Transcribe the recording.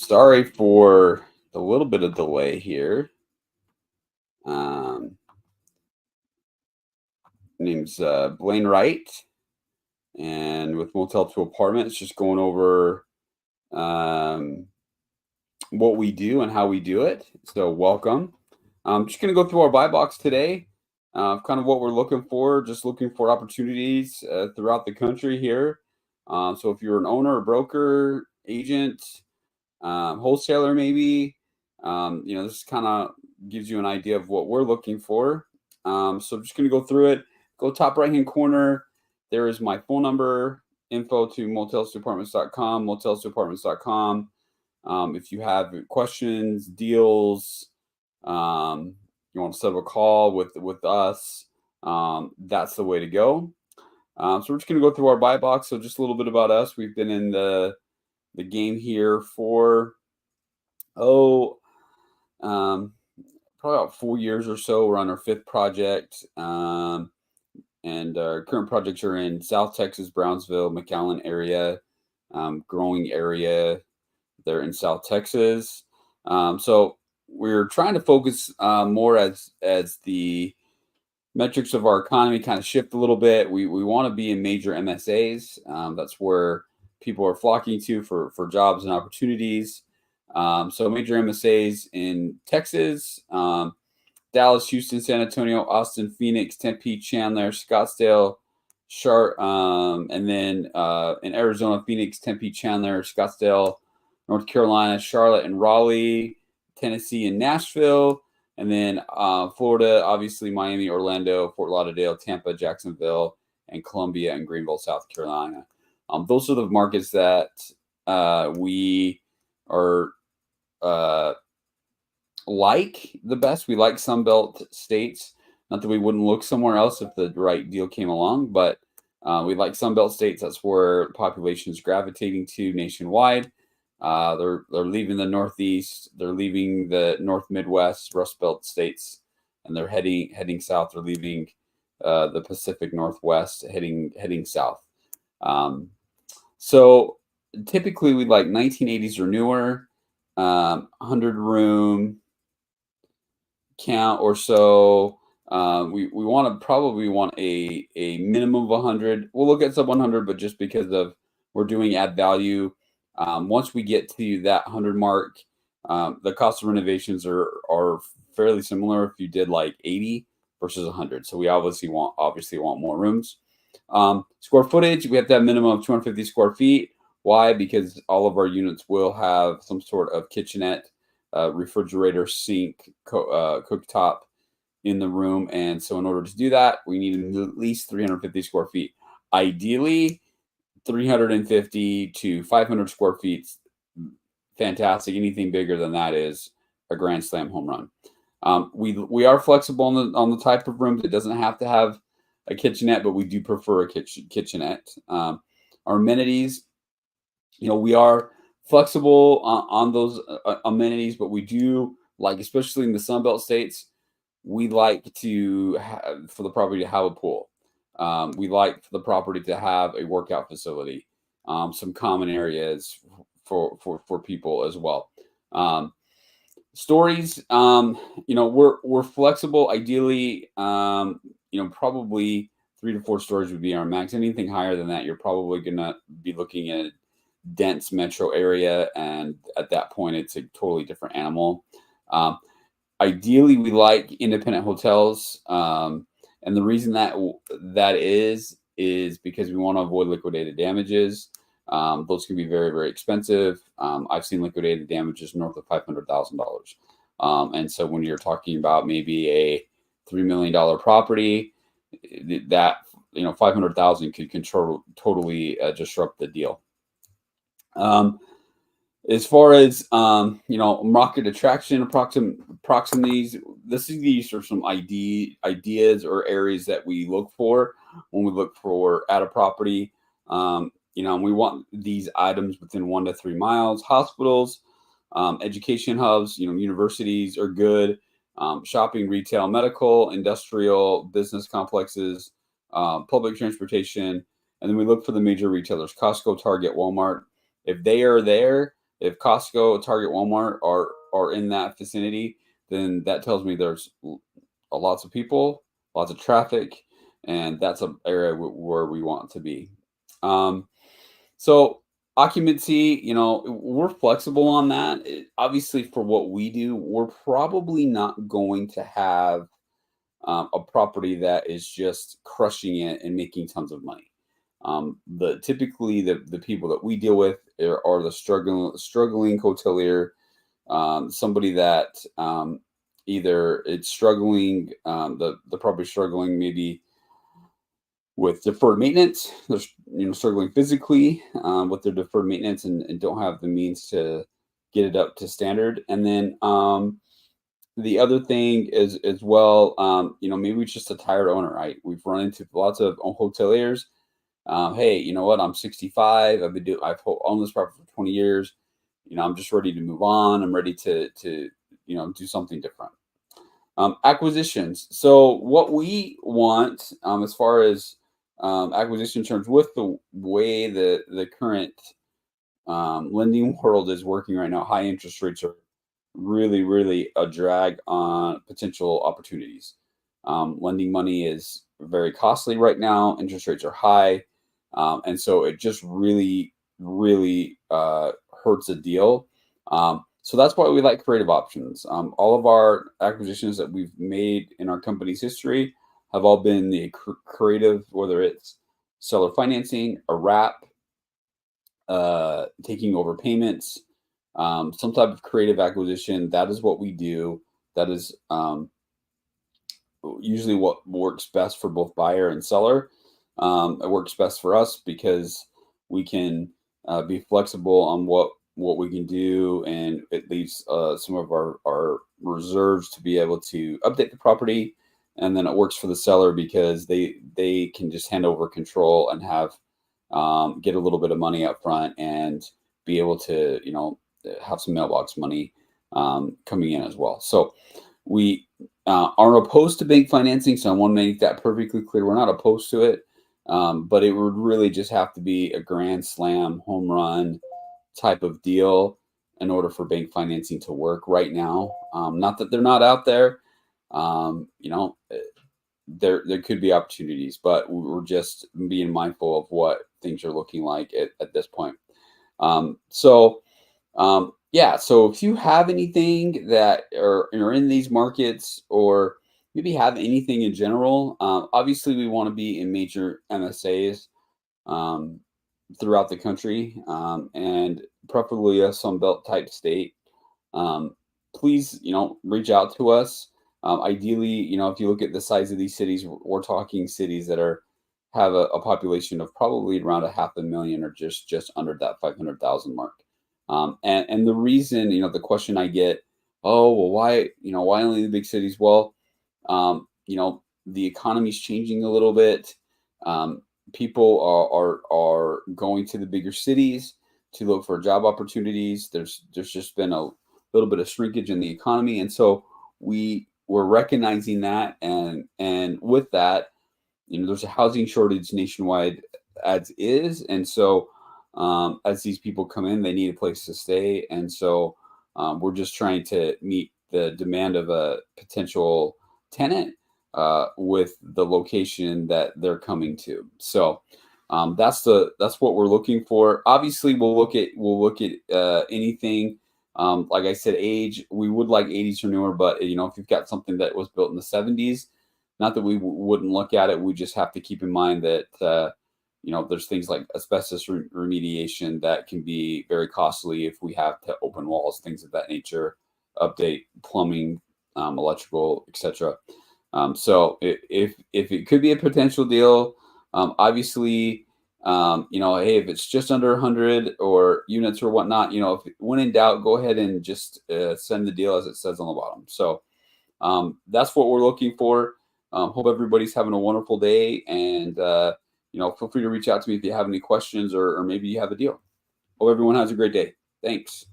Sorry for the little bit of delay here. Um, name's Blaine Wright, and with Motel to Apartments, just going over um, what we do and how we do it. So, welcome. I'm just going to go through our buy box today, kind of what we're looking for, just looking for opportunities throughout the country here. So, if you're an owner, a broker, agent, wholesaler, maybe, this kind of gives you an idea of what we're looking for. So I'm just going to go through it. Go top right hand corner. There is my phone number, info to motelsapartments.com, motelsapartments.com. If you have questions, deals, you want to set up a call with us, that's the way to go. So we're just going to go through our buy box. So just a little bit about us. We've been in the game here for probably about 4 years or so. We're on our fifth project, and our current projects are in South Texas, Brownsville, McAllen area, growing area there in South Texas. So we're trying to focus more as the metrics of our economy kind of shift a little bit. We want to be in major MSAs. That's where people are flocking to for jobs and opportunities. So major MSAs in Texas, Dallas, Houston, San Antonio, Austin, Phoenix, Tempe, Chandler, Scottsdale, and then in Arizona, Phoenix, Tempe, Chandler, Scottsdale, North Carolina, Charlotte, and Raleigh, Tennessee, and Nashville. And then Florida, obviously Miami, Orlando, Fort Lauderdale, Tampa, Jacksonville, and Columbia and Greenville, South Carolina. Those are the markets that we are like the best. We like Sunbelt states. Not that we wouldn't look somewhere else if the right deal came along, but we like Sunbelt states. That's where the population is gravitating to nationwide. They're leaving the Northeast. They're leaving the North Midwest, Rust Belt states, and they're heading south. They're leaving the Pacific Northwest, heading south. So typically we like 1980s or newer, 100 room count or so. We probably want a minimum of 100. We'll look at sub 100, but just because of we're doing add value. Once we get to that 100 mark, the cost of renovations are fairly similar if you did like 80 versus 100. So we obviously want more rooms. Square footage, we have to have minimum of 250 square feet. Why? Because all of our units will have some sort of kitchenette, refrigerator, sink, cooktop in the room. And so in order to do that, we need at least 350 square feet. Ideally, 350 to 500 square feet, fantastic. Anything bigger than that is a grand slam home run. We are flexible on the type of rooms. It doesn't have to have a kitchenette, but we do prefer a kitchenette. Our amenities, we are flexible on those amenities, but we do like, especially in the Sunbelt states, we like to have for the property to have a pool. We like for the property to have a workout facility, some common areas for people as well. Stories, we're flexible. Ideally, probably 3 to 4 stories would be our max. Anything higher than that, you're probably gonna be looking at a dense metro area, and at that point, it's a totally different animal. Ideally, we like independent hotels. And the reason that is because we want to avoid liquidated damages. Those can be very, very expensive. I've seen liquidated damages north of $500,000. And so when you're talking about maybe a $3 million property, that $500,000 could totally disrupt the deal. As far as market attraction, proximities, these are some ideas or areas that we look for when we look for at a property. We want these items within 1 to 3 miles. Hospitals, education hubs, universities are good. Shopping, retail, medical, industrial, business complexes, public transportation, and then we look for the major retailers: Costco, Target, Walmart. If they are there, If Costco, Target, Walmart are in that vicinity, then that tells me there's lots of people, lots of traffic, and that's an area where we want to be. Um, so occupancy, we're flexible on that. Obviously, for what we do, we're probably not going to have a property that is just crushing it and making tons of money. The typically the people that we deal with are the struggling hotelier, somebody that either it's struggling, the property struggling maybe with deferred maintenance. They're struggling physically with their deferred maintenance and don't have the means to get it up to standard. And then the other thing is as well, maybe it's just a tired owner, right? We've run into lots of hoteliers. Hey, you know what? I'm 65. I've owned this property for 20 years. I'm just ready to move on. I'm ready to do something different. Acquisitions. So what we want, as far as acquisition terms, with the way the current lending world is working right now, high interest rates are really, really a drag on potential opportunities. Lending money is very costly right now. Interest rates are high, and so it just really, really hurts a deal. So that's why we like creative options. All of our acquisitions that we've made in our company's history have all been the creative, whether it's seller financing, a wrap, taking over payments, some type of creative acquisition. That is what we do. That is usually what works best for both buyer and seller. It works best for us because we can be flexible on what we can do, and it leaves some of our reserves to be able to update the property. And then it works for the seller because they can just hand over control and have get a little bit of money up front and be able to have some mailbox money coming in as well. So we aren't opposed to bank financing. So I want to make that perfectly clear. We're not opposed to it, but it would really just have to be a grand slam home run type of deal in order for bank financing to work right now. Not that they're not out there. There could be opportunities, but we're just being mindful of what things are looking like at this point. Yeah, so if you have anything that are in these markets, or maybe have anything in general, obviously we want to be in major MSAs um, throughout the country, and preferably a Sunbelt type state. Um, Please, reach out to us. Ideally, if you look at the size of these cities, we're talking cities that have a population of probably around a 500,000, or just under that 500,000 mark. And the reason, the question I get, oh, well, why only the big cities? Well, the economy's changing a little bit. People are going to the bigger cities to look for job opportunities. There's just been a little bit of shrinkage in the economy, and so we're recognizing that, and with that, there's a housing shortage nationwide as is, and so as these people come in, they need a place to stay, and so we're just trying to meet the demand of a potential tenant with the location that they're coming to. So that's what we're looking for. Obviously, we'll look at anything. Like I said, age, we would like 80s or newer, but if you've got something that was built in the 70s, not that we wouldn't look at it. We just have to keep in mind that there's things like asbestos remediation that can be very costly if we have to open walls, things of that nature, update plumbing, electrical, etc. So if it could be a potential deal, obviously, hey, if it's just under 100 or units or whatnot, when in doubt, go ahead and just send the deal as it says on the bottom. So that's what we're looking for. Hope everybody's having a wonderful day, and feel free to reach out to me if you have any questions, or maybe you have a deal. Hope everyone has a great day. Thanks.